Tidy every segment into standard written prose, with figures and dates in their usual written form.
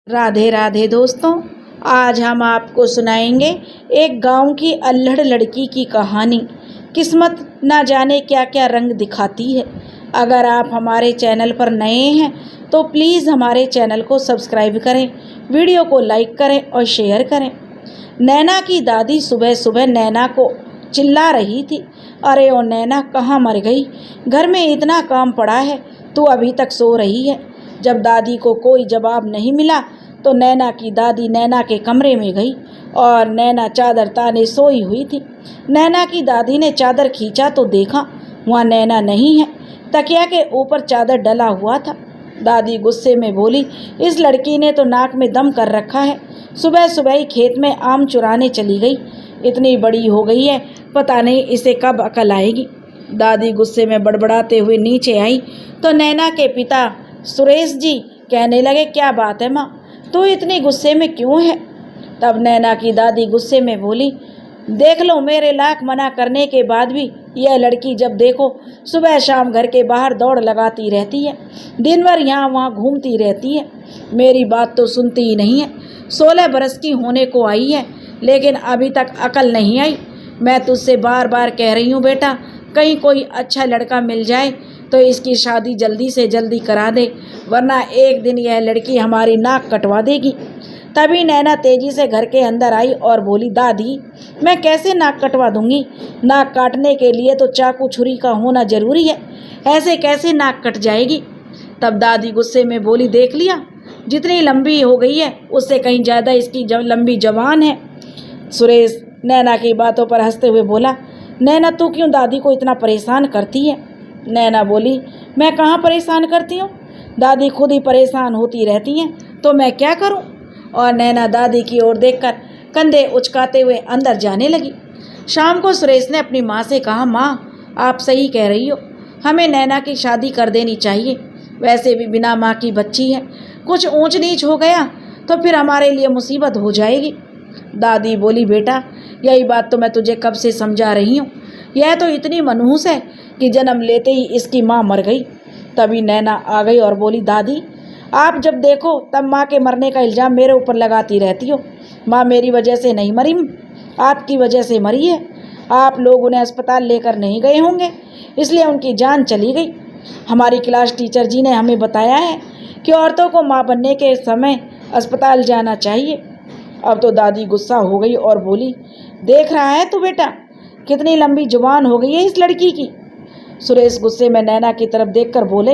राधे राधे दोस्तों, आज हम आपको सुनाएंगे एक गांव की अल्हड़ लड़की की कहानी। किस्मत ना जाने क्या क्या रंग दिखाती है। अगर आप हमारे चैनल पर नए हैं तो प्लीज़ हमारे चैनल को सब्सक्राइब करें, वीडियो को लाइक करें और शेयर करें। नैना की दादी सुबह सुबह नैना को चिल्ला रही थी, अरे ओ नैना, कहाँ मर गई? घर में इतना काम पड़ा है, तू अभी तक सो रही है। जब दादी को कोई जवाब नहीं मिला तो नैना की दादी नैना के कमरे में गई और नैना चादर ताने सोई हुई थी। नैना की दादी ने चादर खींचा तो देखा वहाँ नैना नहीं है, तकिया के ऊपर चादर डला हुआ था। दादी गुस्से में बोली, इस लड़की ने तो नाक में दम कर रखा है, सुबह सुबह ही खेत में आम चुराने चली गई। इतनी बड़ी हो गई है, पता नहीं इसे कब अकल आएगी। दादी गुस्से में बड़बड़ाते हुए नीचे आई तो नैना के पिता सुरेश जी कहने लगे, क्या बात है माँ, तू इतनी गुस्से में क्यों है? तब नैना की दादी गुस्से में बोली, देख लो, मेरे लाख मना करने के बाद भी यह लड़की जब देखो सुबह शाम घर के बाहर दौड़ लगाती रहती है, दिन भर यहाँ वहाँ घूमती रहती है, मेरी बात तो सुनती ही नहीं है। 16 बरस की होने को आई है लेकिन अभी तक अकल नहीं आई। मैं तुझसे बार बार कह रही हूँ बेटा, कहीं कोई अच्छा लड़का मिल जाए तो इसकी शादी जल्दी से जल्दी करा दे, वरना एक दिन यह लड़की हमारी नाक कटवा देगी। तभी नैना तेजी से घर के अंदर आई और बोली, दादी, मैं कैसे नाक कटवा दूंगी? नाक काटने के लिए तो चाकू छुरी का होना जरूरी है, ऐसे कैसे नाक कट जाएगी? तब दादी गुस्से में बोली, देख लिया, जितनी लंबी हो गई है उससे कहीं ज़्यादा इसकी लंबी जबान है। सुरेश नैना की बातों पर हंसते हुए बोला, नैना, तू क्यों दादी को इतना परेशान करती है? नैना बोली, मैं कहाँ परेशान करती हूँ, दादी खुद ही परेशान होती रहती हैं, तो मैं क्या करूँ? और नैना दादी की ओर देखकर कंधे उचकाते हुए अंदर जाने लगी। शाम को सुरेश ने अपनी माँ से कहा, माँ, आप सही कह रही हो, हमें नैना की शादी कर देनी चाहिए। वैसे भी बिना माँ की बच्ची है, कुछ ऊंच नीच हो गया तो फिर हमारे लिए मुसीबत हो जाएगी। दादी बोली, बेटा, यही बात तो मैं तुझे कब से समझा रही हूँ। यह तो इतनी मनहूस है कि जन्म लेते ही इसकी माँ मर गई। तभी नैना आ गई और बोली, दादी, आप जब देखो तब माँ के मरने का इल्ज़ाम मेरे ऊपर लगाती रहती हो। माँ मेरी वजह से नहीं मरी, आपकी वजह से मरी है। आप लोग उन्हें अस्पताल लेकर नहीं गए होंगे, इसलिए उनकी जान चली गई। हमारी क्लास टीचर जी ने हमें बताया है कि औरतों को माँ बनने के समय अस्पताल जाना चाहिए। अब तो दादी गुस्सा हो गई और बोली, देख रहा है तू बेटा, कितनी लंबी जुबान हो गई है इस लड़की की। सुरेश गुस्से में नैना की तरफ देखकर बोले,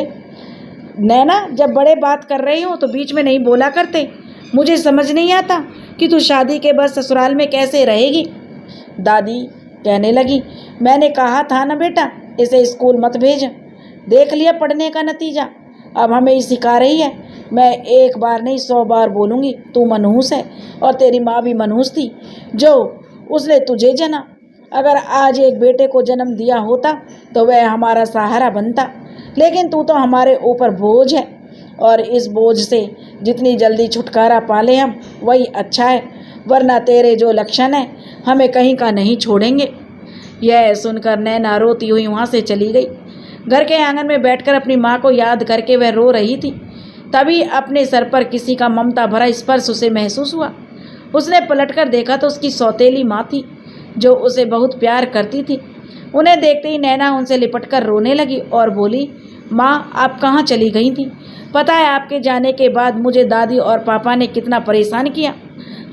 नैना, जब बड़े बात कर रही हो तो बीच में नहीं बोला करते। मुझे समझ नहीं आता कि तू शादी के बाद ससुराल में कैसे रहेगी। दादी कहने लगी, मैंने कहा था ना बेटा, इसे स्कूल मत भेज, देख लिया पढ़ने का नतीजा, अब हमें ही सिखा रही है। मैं एक बार नहीं 100 बार बोलूँगी, तू मनहूस है और तेरी माँ भी मनहूस थी जो उसने तुझे जना। अगर आज एक बेटे को जन्म दिया होता तो वह हमारा सहारा बनता, लेकिन तू तो हमारे ऊपर बोझ है और इस बोझ से जितनी जल्दी छुटकारा पाले हम वही अच्छा है, वरना तेरे जो लक्षण हैं हमें कहीं का नहीं छोड़ेंगे। यह सुनकर नैना रोती हुई वहाँ से चली गई। घर के आंगन में बैठकर अपनी माँ को याद करके वह रो रही थी। तभी अपने सर पर किसी का ममता भरा स्पर्श उसे महसूस हुआ। उसने पलटकर देखा तो उसकी सौतेली माँ थी जो उसे बहुत प्यार करती थी। उन्हें देखते ही नैना उनसे लिपटकर रोने लगी और बोली, माँ, आप कहाँ चली गई थी? पता है आपके जाने के बाद मुझे दादी और पापा ने कितना परेशान किया,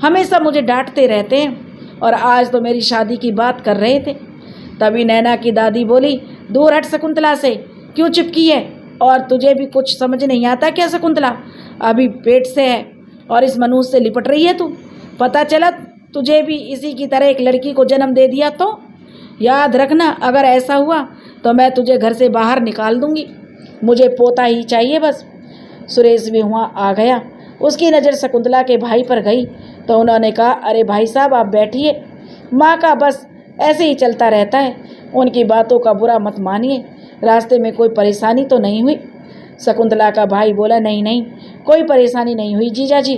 हमेशा मुझे डांटते रहते हैं और आज तो मेरी शादी की बात कर रहे थे। तभी नैना की दादी बोली, दूर हट शकुंतला से, क्यों चिपकी है? और तुझे भी कुछ समझ नहीं आता क्या शकुंतला? अभी पेट से है और इस मनुष्य से लिपट रही है तू। पता चला तुझे भी इसी की तरह एक लड़की को जन्म दे दिया तो याद रखना, अगर ऐसा हुआ तो मैं तुझे घर से बाहर निकाल दूंगी। मुझे पोता ही चाहिए बस। सुरेश भी वहाँ आ गया। उसकी नज़र शकुंतला के भाई पर गई तो उन्होंने कहा, अरे भाई साहब, आप बैठिए, माँ का बस ऐसे ही चलता रहता है, उनकी बातों का बुरा मत मानिए, रास्ते में कोई परेशानी तो नहीं हुई? शकुंतला का भाई बोला, नहीं नहीं, कोई परेशानी नहीं हुई जीजा जी,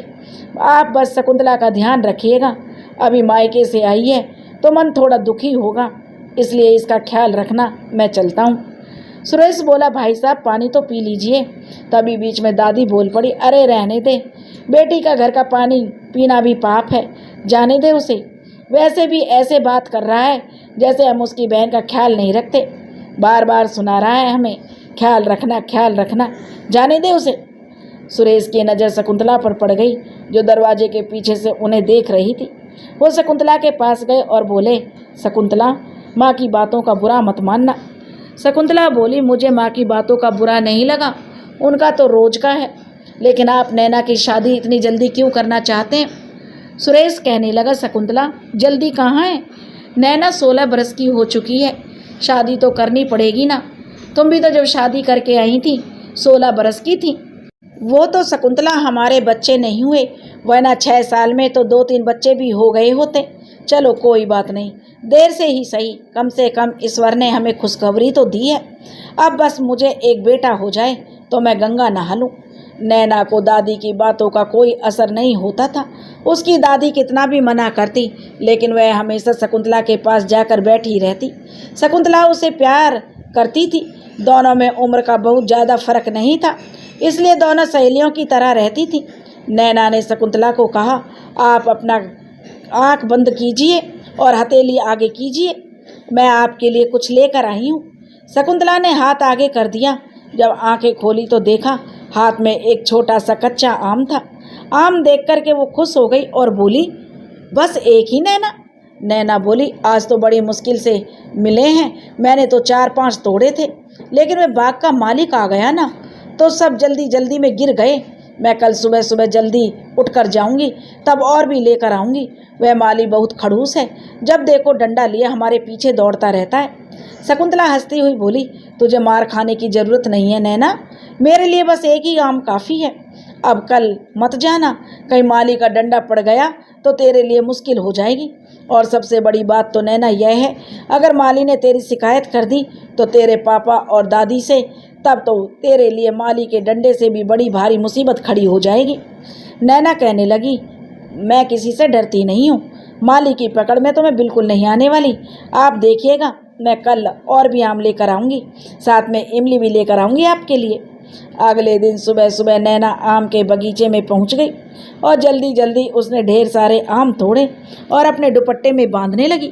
आप बस शकुंतला का ध्यान रखिएगा, अभी मायके से आई है तो मन थोड़ा दुखी होगा, इसलिए इसका ख्याल रखना, मैं चलता हूँ। सुरेश बोला, भाई साहब पानी तो पी लीजिए। तभी बीच में दादी बोल पड़ी, अरे रहने दे, बेटी का घर का पानी पीना भी पाप है, जाने दे उसे। वैसे भी ऐसे बात कर रहा है जैसे हम उसकी बहन का ख्याल नहीं रखते। बार बार सुना रहा है हमें, ख्याल रखना, जाने दे उसे। सुरेश की नज़र शकुंतला पर पड़ गई, जो दरवाजे के पीछे से उन्हें देख रही थी। वो शकुंतला के पास गए और बोले, शकुंतला, माँ की बातों का बुरा मत मानना। शकुंतला बोली, मुझे माँ की बातों का बुरा नहीं लगा, उनका तो रोज का है, लेकिन आप नैना की शादी इतनी जल्दी क्यों करना चाहते हैं? सुरेश कहने लगा, शकुंतला, जल्दी कहाँ है? नैना 16 बरस की हो चुकी है, शादी तो करनी पड़ेगी ना। तुम भी तो जब शादी करके आई थी 16 बरस की थी। वो तो शकुंतला हमारे बच्चे नहीं हुए, वरना 6 साल में तो 2-3 बच्चे भी हो गए होते। चलो कोई बात नहीं, देर से ही सही, कम से कम ईश्वर ने हमें खुशखबरी तो दी है। अब बस मुझे एक बेटा हो जाए तो मैं गंगा नहा लूँ। नैना को दादी की बातों का कोई असर नहीं होता था। उसकी दादी कितना भी मना करती, लेकिन वह हमेशा शकुंतला के पास जाकर बैठी रहती। शकुंतला उसे प्यार करती थी। दोनों में उम्र का बहुत ज़्यादा फर्क नहीं था, इसलिए दोनों सहेलियों की तरह रहती थी। नैना ने शकुंतला को कहा, आप अपना आँख बंद कीजिए और हथेली आगे कीजिए, मैं आपके लिए कुछ लेकर आई हूँ। शकुंतला ने हाथ आगे कर दिया। जब आंखें खोली तो देखा हाथ में एक छोटा सा कच्चा आम था। आम देख कर के वो खुश हो गई और बोली, बस एक ही नैना? नैना बोली, आज तो बड़ी मुश्किल से मिले हैं, मैंने तो 4-5 तोड़े थे, लेकिन वह बाग का मालिक आ गया ना, तो सब जल्दी जल्दी में गिर गए। मैं कल सुबह सुबह जल्दी उठकर जाऊंगी, तब और भी लेकर आऊंगी। वह माली बहुत खड़ूस है, जब देखो डंडा लिए हमारे पीछे दौड़ता रहता है। शकुंतला हंसती हुई बोली, तुझे मार खाने की जरूरत नहीं है नैना, मेरे लिए बस एक ही आम काफ़ी है। अब कल मत जाना, कहीं माली का डंडा पड़ गया तो तेरे लिए मुश्किल हो जाएगी। और सबसे बड़ी बात तो नैना यह है, अगर माली ने तेरी शिकायत कर दी तो तेरे पापा और दादी से, तब तो तेरे लिए माली के डंडे से भी बड़ी भारी मुसीबत खड़ी हो जाएगी। नैना कहने लगी, मैं किसी से डरती नहीं हूँ, माली की पकड़ में तो मैं बिल्कुल नहीं आने वाली। आप देखिएगा, मैं कल और भी आम लेकर आऊँगी, साथ में इमली भी लेकर आऊँगी आपके लिए। अगले दिन सुबह सुबह नैना आम के बगीचे में पहुँच गई और जल्दी जल्दी उसने ढेर सारे आम तोड़े और अपने दुपट्टे में बांधने लगी।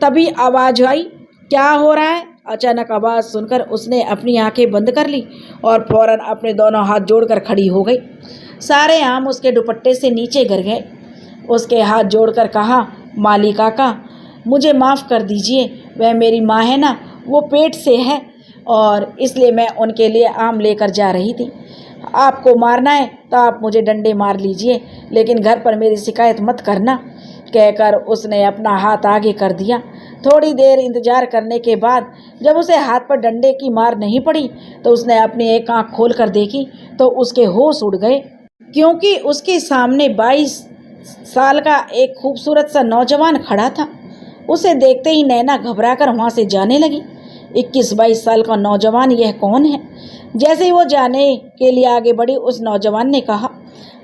तभी आवाज़ आई, क्या हो रहा है? अचानक आवाज़ सुनकर उसने अपनी आंखें बंद कर ली और फौरन अपने दोनों हाथ जोड़कर खड़ी हो गई। सारे आम उसके दुपट्टे से नीचे गिर गए। उसके हाथ जोड़कर कहा, माली काका, मुझे माफ़ कर दीजिए, वह मेरी माँ है ना, वो पेट से है और इसलिए मैं उनके लिए आम लेकर जा रही थी। आपको मारना है तो आप मुझे डंडे मार लीजिए, लेकिन घर पर मेरी शिकायत मत करना। कहकर उसने अपना हाथ आगे कर दिया। थोड़ी देर इंतजार करने के बाद जब उसे हाथ पर डंडे की मार नहीं पड़ी तो उसने अपनी एक आंख खोल कर देखी तो उसके होश उड़ गए, क्योंकि उसके सामने 22 साल का एक खूबसूरत सा नौजवान खड़ा था। उसे देखते ही नैना घबराकर वहाँ से जाने लगी। 21-22 साल का नौजवान, यह कौन है? जैसे ही वो जाने के लिए आगे बढ़ी, उस नौजवान ने कहा,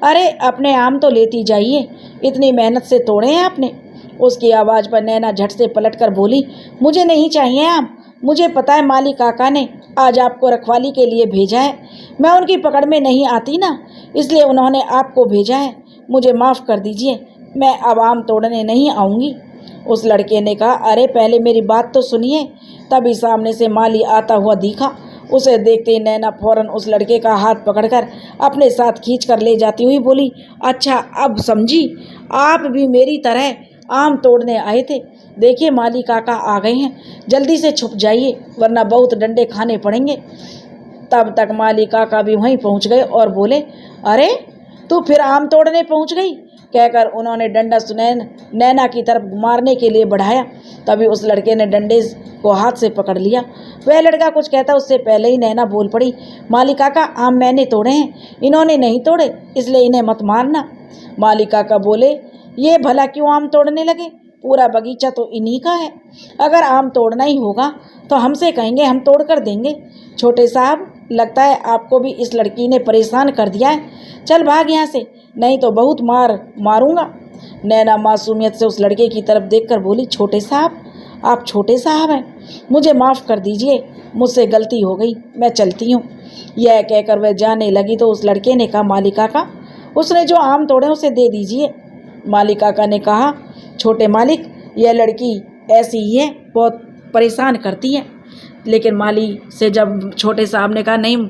अरे अपने आम तो लेती जाइए, इतनी मेहनत से तोड़े हैं आपने। उसकी आवाज़ पर नैना झट से पलटकर बोली, मुझे नहीं चाहिए आम, मुझे पता है माली काका ने आज आपको रखवाली के लिए भेजा है, मैं उनकी पकड़ में नहीं आती ना, इसलिए उन्होंने आपको भेजा है। मुझे माफ़ कर दीजिए, मैं अब आम तोड़ने नहीं आऊँगी। उस लड़के ने कहा, अरे पहले मेरी बात तो सुनिए। तभी सामने से माली आता हुआ दिखा। उसे देखते ही नैना फौरन उस लड़के का हाथ पकड़कर अपने साथ खींचकर ले जाती हुई बोली, अच्छा अब समझी, आप भी मेरी तरह आम तोड़ने आए थे। देखिए माली काका आ गए हैं, जल्दी से छुप जाइए वरना बहुत डंडे खाने पड़ेंगे। तब तक माली काका भी वहीं पहुंच गए और बोले, अरे तू फिर आम तोड़ने पहुंच गई? कहकर उन्होंने डंडा सुनैन नैना की तरफ मारने के लिए बढ़ाया। तभी उस लड़के ने डंडे को हाथ से पकड़ लिया। वह लड़का कुछ कहता उससे पहले ही नैना बोल पड़ी, माली काका आम मैंने तोड़े हैं, इन्होंने नहीं तोड़े, इसलिए इन्हें मत मारना। माली काका बोले, ये भला क्यों आम तोड़ने लगे? पूरा बगीचा तो इन्हीं का है, अगर आम तोड़ना ही होगा तो हमसे कहेंगे, हम तोड़ कर देंगे। छोटे साहब, लगता है आपको भी इस लड़की ने परेशान कर दिया है, चल भाग यहाँ से, नहीं तो बहुत मारूंगा। नैना मासूमियत से उस लड़के की तरफ देखकर बोली, छोटे साहब, आप छोटे साहब हैं, मुझे माफ़ कर दीजिए, मुझसे गलती हो गई, मैं चलती हूँ। यह कहकर वह जाने लगी तो उस लड़के ने कहा, माली काका, उसने जो आम तोड़े उसे दे दीजिए। माली काका ने कहा, छोटे मालिक, यह लड़की ऐसी ही है, बहुत परेशान करती है। लेकिन माली से जब छोटे साहब ने कहा, नहीं,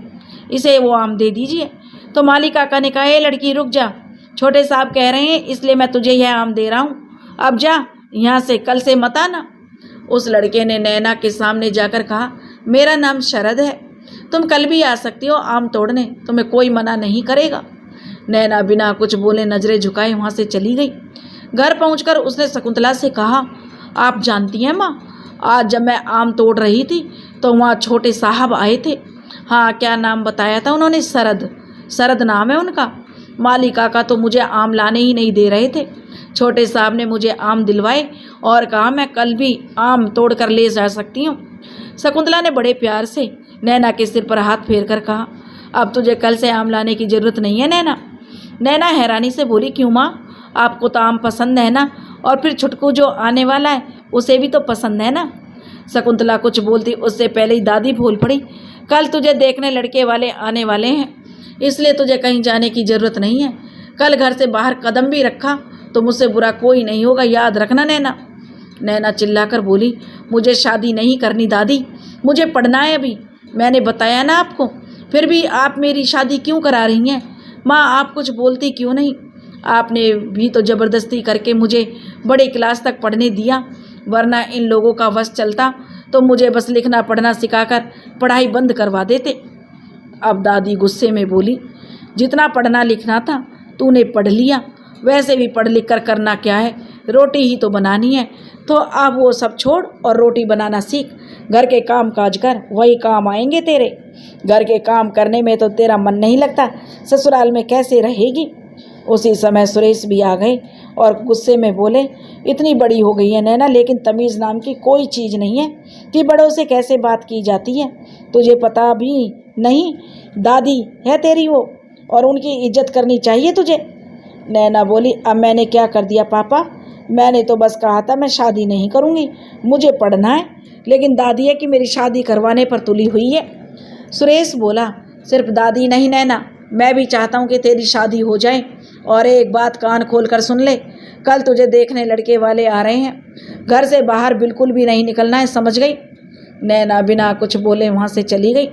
इसे वो आम दे दीजिए, तो माली काका ने कहा, ए लड़की रुक जा, छोटे साहब कह रहे हैं इसलिए मैं तुझे यह आम दे रहा हूँ, अब जा यहाँ से, कल से मत आना। उस लड़के ने नैना के सामने जाकर कहा, मेरा नाम शरद है, तुम कल भी आ सकती हो आम तोड़ने, तुम्हें कोई मना नहीं करेगा। नैना बिना कुछ बोले नजरें झुकाए वहाँ से चली गई। घर पहुँचकर उसने शकुंतला से कहा, आप जानती हैं माँ, आज जब मैं आम तोड़ रही थी तो वहाँ छोटे साहब आए थे। हाँ, क्या नाम बताया था उन्होंने? शरद, शरद नाम है उनका। माली काका तो मुझे आम लाने ही नहीं दे रहे थे, छोटे साहब ने मुझे आम दिलवाए और कहा मैं कल भी आम तोड़ कर ले जा सकती हूँ। शकुंतला ने बड़े प्यार से नैना के सिर पर हाथ फेर कर कहा, अब तुझे कल से आम लाने की ज़रूरत नहीं है नैना। नैना हैरानी से बोली, क्यों माँ, आपको तो आम पसंद है ना, और फिर छुटकू जो आने वाला है उसे भी तो पसंद है ना। शकुंतला कुछ बोलती उससे पहले ही दादी बोल पड़ी, कल तुझे देखने लड़के वाले आने वाले हैं, इसलिए तुझे कहीं जाने की ज़रूरत नहीं है। कल घर से बाहर कदम भी रखा तो मुझसे बुरा कोई नहीं होगा, याद रखना नैना। नैना चिल्लाकर बोली, मुझे शादी नहीं करनी दादी, मुझे पढ़ना है अभी, मैंने बताया ना आपको, फिर भी आप मेरी शादी क्यों करा रही हैं? माँ, आप कुछ बोलती क्यों नहीं? आपने भी तो ज़बरदस्ती करके मुझे बड़े क्लास तक पढ़ने दिया, वरना इन लोगों का वश चलता तो मुझे बस लिखना पढ़ना सिखाकर पढ़ाई बंद करवा देते। अब दादी गुस्से में बोली, जितना पढ़ना लिखना था तूने पढ़ लिया, वैसे भी पढ़ लिख कर करना क्या है, रोटी ही तो बनानी है, तो अब वो सब छोड़ और रोटी बनाना सीख, घर के काम काज कर, वही काम आएंगे तेरे। घर के काम करने में तो तेरा मन नहीं लगता, ससुराल में कैसे रहेगी? उसी समय सुरेश भी आ गए और गुस्से में बोले, इतनी बड़ी हो गई है नैना, लेकिन तमीज़ नाम की कोई चीज़ नहीं है कि बड़ों से कैसे बात की जाती है, तुझे पता भी नहीं, दादी है तेरी वो, और उनकी इज्जत करनी चाहिए तुझे। नैना बोली, अब मैंने क्या कर दिया पापा, मैंने तो बस कहा था मैं शादी नहीं करूँगी, मुझे पढ़ना है, लेकिन दादी है कि मेरी शादी करवाने पर तुली हुई है। सुरेश बोला, सिर्फ दादी नहीं नैना, मैं भी चाहता हूँ कि तेरी शादी हो जाए, और एक बात कान खोल कर सुन ले, कल तुझे देखने लड़के वाले आ रहे हैं, घर से बाहर बिल्कुल भी नहीं निकलना है, समझ गई? नैना बिना कुछ बोले वहाँ से चली गई।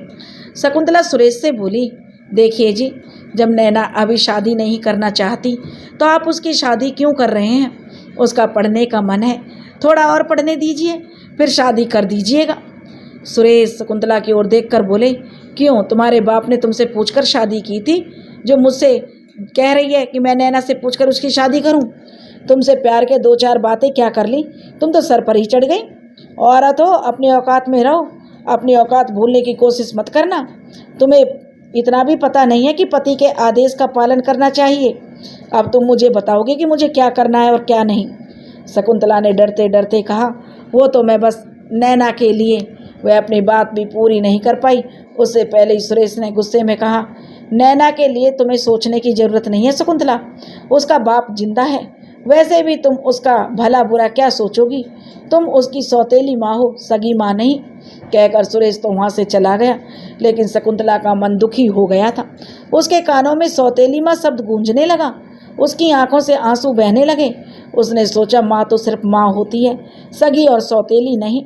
शकुंतला सुरेश से बोली, देखिए जी, जब नैना अभी शादी नहीं करना चाहती तो आप उसकी शादी क्यों कर रहे हैं? उसका पढ़ने का मन है, थोड़ा और पढ़ने दीजिए, फिर शादी कर दीजिएगा। सुरेश शकुंतला की ओर देखकर बोले, क्यों, तुम्हारे बाप ने तुमसे पूछकर शादी की थी, जो मुझसे कह रही है कि मैं नैना से पूछकर उसकी शादी करूं? तुमसे प्यार के दो चार बातें क्या कर ली, तुम तो सर पर ही चढ़ गई। औरत हो, अपनी औकात में रहो, अपनी औकात भूलने की कोशिश मत करना। तुम्हें इतना भी पता नहीं है कि पति के आदेश का पालन करना चाहिए। अब तुम मुझे बताओगे कि मुझे क्या करना है और क्या नहीं। शकुंतला ने डरते डरते कहा, वो तो मैं बस नैना के लिए। वह अपनी बात भी पूरी नहीं कर पाई, उससे पहले ही सुरेश ने गुस्से में कहा, नैना के लिए तुम्हें सोचने की ज़रूरत नहीं है शकुंतला, उसका बाप जिंदा है, वैसे भी तुम उसका भला बुरा क्या सोचोगी, तुम उसकी सौतेली माँ हो, सगी माँ नहीं। कहकर सुरेश तो वहाँ से चला गया, लेकिन शकुंतला का मन दुखी हो गया था। उसके कानों में सौतेली माँ शब्द गूंजने लगा, उसकी आंखों से आंसू बहने लगे। उसने सोचा, माँ तो सिर्फ माँ होती है, सगी और सौतेली नहीं।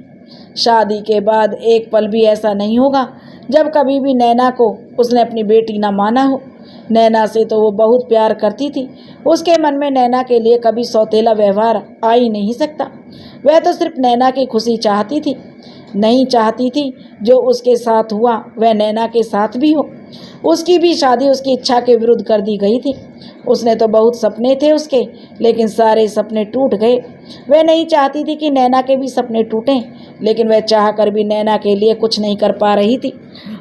शादी के बाद एक पल भी ऐसा नहीं होगा जब कभी भी नैना को उसने अपनी बेटी ना माना हो। नैना से तो वो बहुत प्यार करती थी, उसके मन में नैना के लिए कभी सौतेला व्यवहार आ ही नहीं सकता। वह तो सिर्फ नैना की खुशी चाहती थी, नहीं चाहती थी जो उसके साथ हुआ वह नैना के साथ भी हो। उसकी भी शादी उसकी इच्छा के विरुद्ध कर दी गई थी। उसने तो बहुत सपने थे उसके, लेकिन सारे सपने टूट गए। वह नहीं चाहती थी कि नैना के भी सपने टूटें, लेकिन वह चाहकर भी नैना के लिए कुछ नहीं कर पा रही थी।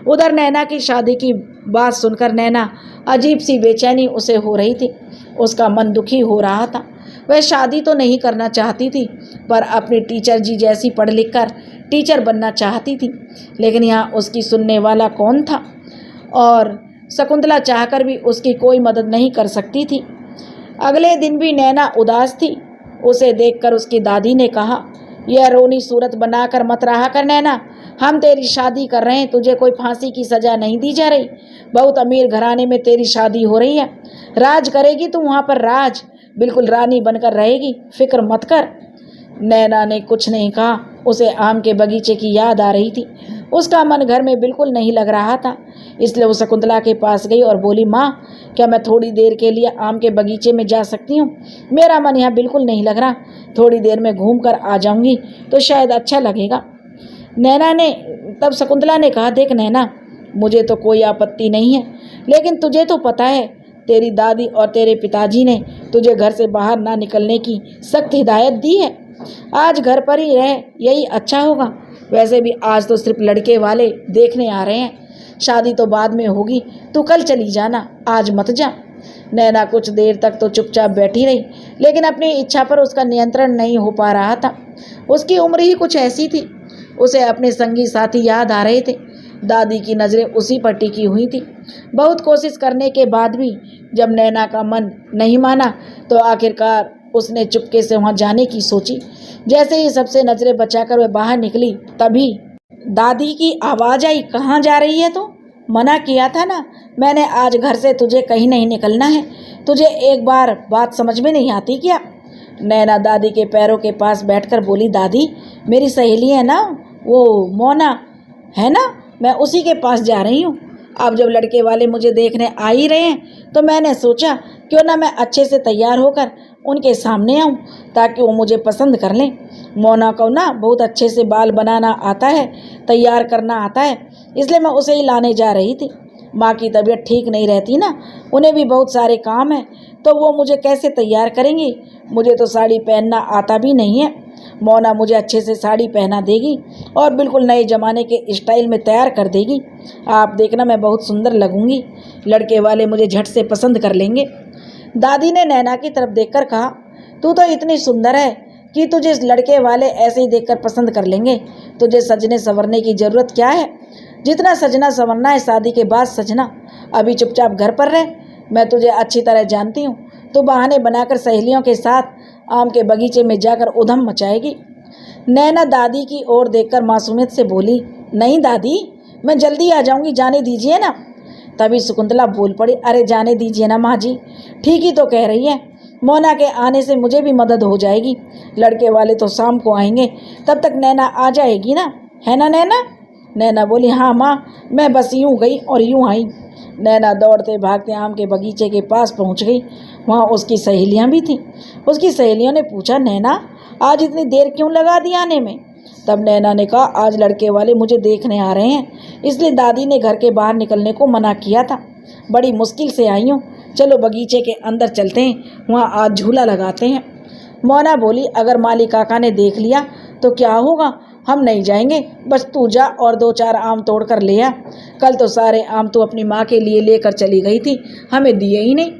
उधर नैना की शादी की बात सुनकर नैना अजीब सी बेचैनी उसे हो रही थी, उसका मन दुखी हो रहा था। वह शादी तो नहीं करना चाहती थी, पर अपनी टीचर जी जैसी पढ़ लिख कर टीचर बनना चाहती थी, लेकिन यहाँ उसकी सुनने वाला कौन था, और शकुंतला चाहकर भी उसकी कोई मदद नहीं कर सकती थी। अगले दिन भी नैना उदास थी। उसे देखकर उसकी दादी ने कहा, यह रोनी सूरत बनाकर मत रहा कर नैना। हम तेरी शादी कर रहे हैं, तुझे कोई फांसी की सजा नहीं दी जा रही। बहुत अमीर घराने में तेरी शादी हो रही है। राज करेगी तू वहाँ पर, राज बिल्कुल रानी बनकर रहेगी, फिक्र मत कर। नैना ने कुछ नहीं कहा। उसे आम के बगीचे की याद आ रही थी। उसका मन घर में बिल्कुल नहीं लग रहा था, इसलिए वो शकुंतला के पास गई और बोली, माँ क्या मैं थोड़ी देर के लिए आम के बगीचे में जा सकती हूँ? मेरा मन यहाँ बिल्कुल नहीं लग रहा, थोड़ी देर में घूम कर आ जाऊँगी तो शायद अच्छा लगेगा। तब शकुंतला ने कहा, देख नैना, मुझे तो कोई आपत्ति नहीं है, लेकिन तुझे तो पता है तेरी दादी और तेरे पिताजी ने तुझे घर से बाहर ना निकलने की सख्त हिदायत दी है। आज घर पर ही रह, यही अच्छा होगा। वैसे भी आज तो सिर्फ लड़के वाले देखने आ रहे हैं, शादी तो बाद में होगी, तू कल चली जाना, आज मत जा। नैना कुछ देर तक तो चुपचाप बैठी रही, लेकिन अपनी इच्छा पर उसका नियंत्रण नहीं हो पा रहा था। उसकी उम्र ही कुछ ऐसी थी। उसे अपने संगी साथी याद आ रहे थे। दादी की नज़रें उसी पर टिकी हुई थी। बहुत कोशिश करने के बाद भी जब नैना का मन नहीं माना तो आखिरकार उसने चुपके से वहाँ जाने की सोची। जैसे ही सबसे नज़रें बचाकर वह बाहर निकली, तभी दादी की आवाज़ आई, कहाँ जा रही है तू? मना किया था ना मैंने, आज घर से तुझे कहीं नहीं निकलना है। तुझे एक बार बात समझ में नहीं आती क्या? नैना दादी के पैरों के पास बैठकर बोली, दादी मेरी सहेली है ना, वो मोना है ना, मैं उसी के पास जा रही हूँ। अब जब लड़के वाले मुझे देखने आ ही रहे हैं तो मैंने सोचा क्यों ना मैं अच्छे से तैयार होकर उनके सामने आऊँ, ताकि वो मुझे पसंद कर लें। मोना को ना बहुत अच्छे से बाल बनाना आता है, तैयार करना आता है, इसलिए मैं उसे ही लाने जा रही थी। माँ की तबीयत ठीक नहीं रहती ना, उन्हें भी बहुत सारे काम हैं, तो वो मुझे कैसे तैयार करेंगी? मुझे तो साड़ी पहनना आता भी नहीं है। मोना मुझे अच्छे से साड़ी पहना देगी और बिल्कुल नए ज़माने के स्टाइल में तैयार कर देगी। आप देखना मैं बहुत सुंदर लगूंगी, लड़के वाले मुझे झट से पसंद कर लेंगे। दादी ने नैना की तरफ देखकर कहा, तू तो इतनी सुंदर है कि तुझे लड़के वाले ऐसे ही देखकर पसंद कर लेंगे। तुझे सजने संवरने की ज़रूरत क्या है? जितना सजना संवरना है शादी के बाद सजना। अभी चुपचाप घर पर रह, मैं तुझे अच्छी तरह जानती हूँ। तो बहाने बनाकर सहेलियों के साथ आम के बगीचे में जाकर उधम मचाएगी। नैना दादी की ओर देखकर मासूमियत से बोली, नहीं दादी, मैं जल्दी आ जाऊंगी, जाने दीजिए ना। तभी शकुंतला बोल पड़ी, अरे जाने दीजिए ना माँ जी, ठीक ही तो कह रही है। मोना के आने से मुझे भी मदद हो जाएगी। लड़के वाले तो शाम को आएंगे, तब तक नैना आ जाएगी ना, है ना नैना? नैना बोली, हाँ माँ, मैं बस यूँ गई और यूँ आई। नैना दौड़ते भागते आम के बगीचे के पास पहुँच गई। वहाँ उसकी सहेलियाँ भी थीं। उसकी सहेलियों ने पूछा, नैना आज इतनी देर क्यों लगा दी आने में? तब नैना ने कहा, आज लड़के वाले मुझे देखने आ रहे हैं, इसलिए दादी ने घर के बाहर निकलने को मना किया था। बड़ी मुश्किल से आई हूँ, चलो बगीचे के अंदर चलते हैं, वहाँ आज झूला लगाते हैं। मोना बोली, अगर माली काका ने देख लिया तो क्या होगा? हम नहीं जाएंगे, बस तू जा और 2-4 आम तोड़ कर ले आ। कल तो सारे आम तू अपनी माँ के लिए लेकर चली गई थी, हमें दिए ही नहीं।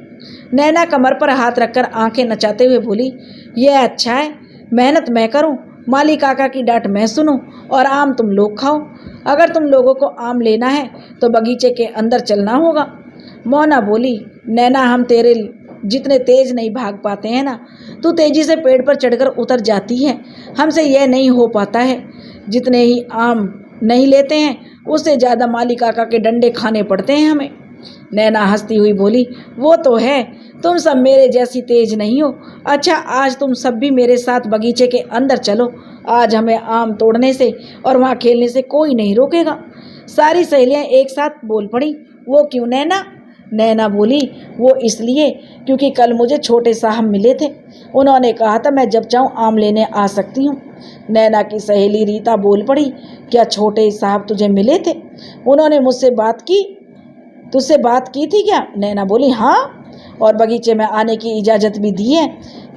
नैना कमर पर हाथ रखकर आंखें नचाते हुए बोली, यह अच्छा है, मेहनत मैं करूं, माली काका की डांट मैं सुनूं और आम तुम लोग खाओ। अगर तुम लोगों को आम लेना है तो बगीचे के अंदर चलना होगा। मोना बोली, नैना हम तेरे जितने तेज नहीं भाग पाते हैं ना, तू तेजी से पेड़ पर चढ़कर उतर जाती है, हमसे यह नहीं हो पाता है। जितने ही आम नहीं लेते हैं उससे ज़्यादा माली काका के डंडे खाने पड़ते हैं हमें। नैना हंसती हुई बोली, वो तो है, तुम सब मेरे जैसी तेज नहीं हो। अच्छा आज तुम सब भी मेरे साथ बगीचे के अंदर चलो, आज हमें आम तोड़ने से और वहाँ खेलने से कोई नहीं रोकेगा। सारी सहेलियाँ एक साथ बोल पड़ी, वो क्यों नैना? नैना बोली, वो इसलिए क्योंकि कल मुझे छोटे साहब मिले थे, उन्होंने कहा था मैं जब चाहूँ आम लेने आ सकती हूँ। नैना की सहेली रीता बोल पड़ी, क्या छोटे साहब तुझे मिले थे? उन्होंने मुझसे बात की, तुझसे बात की थी क्या? नैना बोली, हाँ, और बगीचे में आने की इजाज़त भी दी है।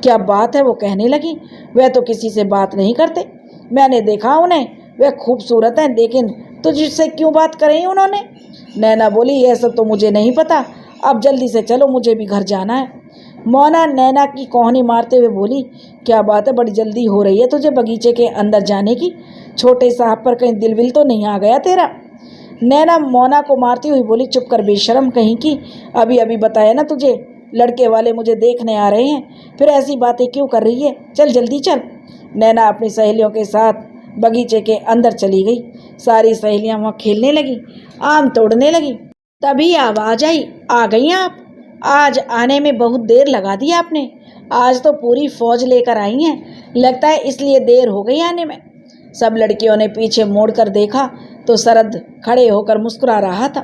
क्या बात है, वो कहने लगी, वह तो किसी से बात नहीं करते, मैंने देखा उन्हें, वह खूबसूरत हैं, लेकिन तुझसे क्यों बात करें उन्होंने? नैना बोली, यह सब तो मुझे नहीं पता, अब जल्दी से चलो, मुझे भी घर जाना है। मोना नैना की कोहनी मारते हुए बोली, क्या बात है, बड़ी जल्दी हो रही है तुझे बगीचे के अंदर जाने की? छोटे साहब पर कहीं दिल विल तो नहीं आ गया तेरा? नैना मोना को मारती हुई बोली, चुप कर बेशरम कहीं की, अभी अभी बताया ना तुझे, लड़के वाले मुझे देखने आ रहे हैं, फिर ऐसी बातें क्यों कर रही है? चल जल्दी चल। नैना अपनी सहेलियों के साथ बगीचे के अंदर चली गई। सारी सहेलियां वहाँ खेलने लगी, आम तोड़ने लगी। तभी आवाज़ आई, आ गई आप? आज आने में बहुत देर लगा दी आपने। आज तो पूरी फौज लेकर आई हैं, लगता है इसलिए देर हो गई आने में। सब लड़कियों ने पीछे मोड़कर देखा तो शरद खड़े होकर मुस्कुरा रहा था।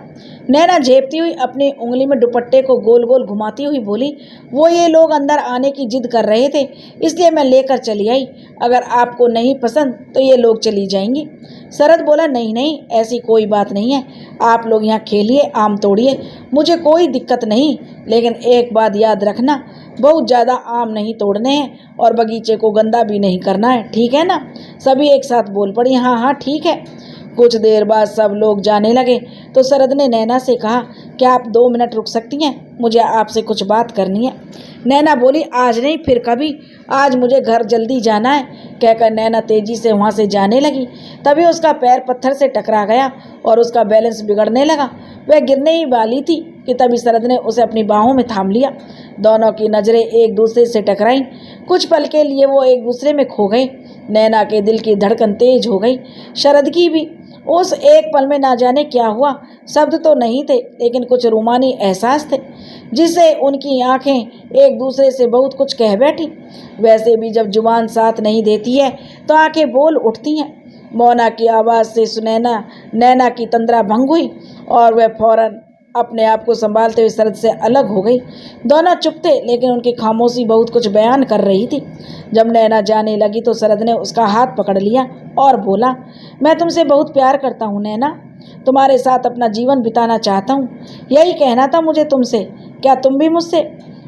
नैना झेपती हुई अपनी उंगली में दुपट्टे को गोल गोल घुमाती हुई बोली, वो ये लोग अंदर आने की जिद कर रहे थे, इसलिए मैं लेकर चली आई। अगर आपको नहीं पसंद तो ये लोग चली जाएंगी। शरद बोला, नहीं नहीं, ऐसी कोई बात नहीं है, आप लोग यहाँ खेलिए, आम तोड़िए, मुझे कोई दिक्कत नहीं। लेकिन एक बात याद रखना, बहुत ज़्यादा आम नहीं तोड़ने हैं और बगीचे को गंदा भी नहीं करना है, ठीक है ना? सभी एक साथ बोल पड़ी, हाँ हाँ ठीक है। कुछ देर बाद सब लोग जाने लगे तो शरद ने नैना से कहा, क्या आप 2 मिनट रुक सकती हैं? मुझे आपसे कुछ बात करनी है। नैना बोली, आज नहीं फिर कभी, आज मुझे घर जल्दी जाना है। कहकर नैना तेजी से वहाँ से जाने लगी। तभी उसका पैर पत्थर से टकरा गया और उसका बैलेंस बिगड़ने लगा। वह गिरने ही वाली थी कि तभी शरद ने उसे अपनी बाहों में थाम लिया। दोनों की नज़रें एक दूसरे से टकराईं। कुछ पल के लिए वो एक दूसरे में खो गए। नैना के दिल की धड़कन तेज हो गई, शरद की भी। उस एक पल में ना जाने क्या हुआ, शब्द तो नहीं थे लेकिन कुछ रूमानी एहसास थे, जिससे उनकी आंखें एक दूसरे से बहुत कुछ कह बैठी। वैसे भी जब जुबान साथ नहीं देती है तो आंखें बोल उठती हैं। मोना की आवाज़ से नैना की तंद्रा भंग हुई और वह फौरन अपने आप को संभालते हुए शरद से अलग हो गई। दोनों चुप थे लेकिन उनकी खामोशी बहुत कुछ बयान कर रही थी। जब नैना जाने लगी तो शरद ने उसका हाथ पकड़ लिया और बोला, मैं तुमसे बहुत प्यार करता हूँ नैना, तुम्हारे साथ अपना जीवन बिताना चाहता हूँ, यही कहना था मुझे तुमसे, क्या तुम भी मुझसे?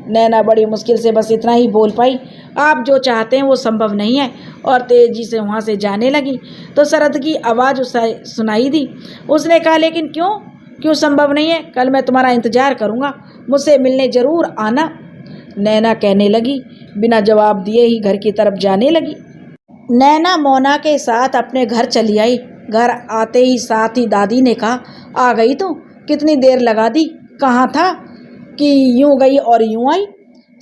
नैना बड़ी मुश्किल से बस इतना ही बोल पाई, आप जो चाहते हैं वो संभव नहीं है, और तेजी से वहाँ से जाने लगी। तो शरद की आवाज़ सुनाई दी। उसने कहा, लेकिन क्यों संभव नहीं है? कल मैं तुम्हारा इंतजार करूँगा, मुझसे मिलने ज़रूर आना। नैना कहने लगी। बिना जवाब दिए ही घर की तरफ जाने लगी। नैना मोना के साथ अपने घर चली आई। घर आते ही साथ ही दादी ने कहा, आ गई तो कितनी देर लगा दी, कहाँ था कि यूँ गई और यूँ आई?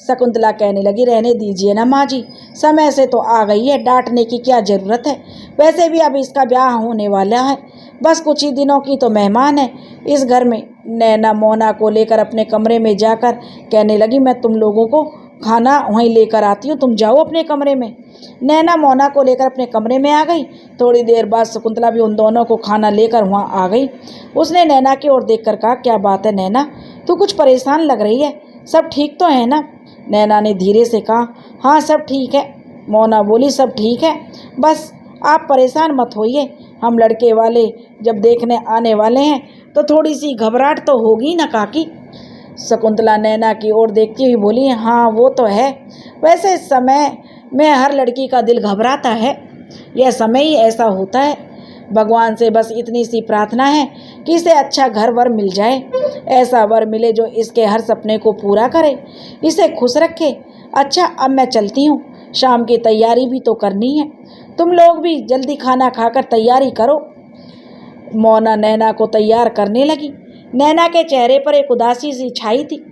शकुंतला कहने लगी, रहने दीजिए ना माँ जी, समय से तो आ गई है, डांटने की क्या ज़रूरत है? वैसे भी अब इसका ब्याह होने वाला है, बस कुछ ही दिनों की तो मेहमान है इस घर में। नैना मोना को लेकर अपने कमरे में जाकर कहने लगी, मैं तुम लोगों को खाना वहीं लेकर आती हूँ, तुम जाओ अपने कमरे में। नैना मोना को लेकर अपने कमरे में आ गई। थोड़ी देर बाद शकुंतला भी उन दोनों को खाना लेकर वहाँ आ गई। उसने नैना की ओर देखकर कहा, क्या बात है नैना, तू कुछ परेशान लग रही है, सब ठीक तो है ना? नैना ने धीरे से कहा, हाँ सब ठीक है। मोना बोली, सब ठीक है, बस आप परेशान मत होइए, हम लड़के वाले जब देखने आने वाले हैं तो थोड़ी सी घबराहट तो होगी ना काकी? शकुंतला नैना की ओर देखती हुई बोली, हाँ वो तो है, वैसे समय में हर लड़की का दिल घबराता है, यह समय ही ऐसा होता है। भगवान से बस इतनी सी प्रार्थना है कि इसे अच्छा घर वर मिल जाए, ऐसा वर मिले जो इसके हर सपने को पूरा करे, इसे खुश रखे। अच्छा अब मैं चलती हूँ, शाम की तैयारी भी तो करनी है, तुम लोग भी जल्दी खाना खाकर तैयारी करो। मोना नैना को तैयार करने लगी। नैना के चेहरे पर एक उदासी सी छाई थी।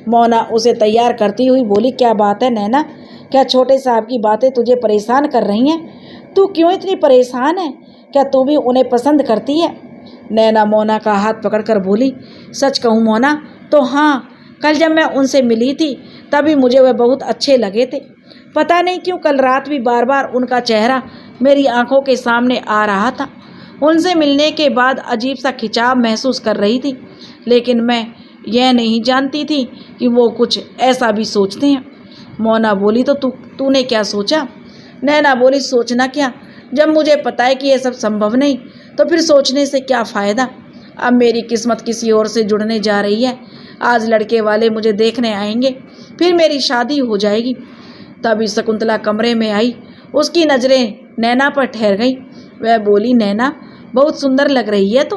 मोना उसे तैयार करती हुई बोली, क्या बात है नैना, क्या छोटे साहब की बातें तुझे परेशान कर रही हैं? तू क्यों इतनी परेशान है? क्या तू भी उन्हें पसंद करती है? नैना मोना का हाथ पकड़कर बोली, सच कहूँ मोना तो हाँ, कल जब मैं उनसे मिली थी तभी मुझे वह बहुत अच्छे लगे थे। पता नहीं क्यों कल रात भी बार बार उनका चेहरा मेरी आंखों के सामने आ रहा था। उनसे मिलने के बाद अजीब सा खिंचाव महसूस कर रही थी, लेकिन मैं यह नहीं जानती थी कि वो कुछ ऐसा भी सोचते हैं। मोना बोली, तो तूने क्या सोचा? नैना बोली, सोचना क्या, जब मुझे पता है कि ये सब संभव नहीं तो फिर सोचने से क्या फ़ायदा। अब मेरी किस्मत किसी और से जुड़ने जा रही है। आज लड़के वाले मुझे देखने आएंगे, फिर मेरी शादी हो जाएगी। तभी शकुंतला कमरे में आई। उसकी नज़रें नैना पर ठहर गई। वह बोली, नैना बहुत सुंदर लग रही है तू,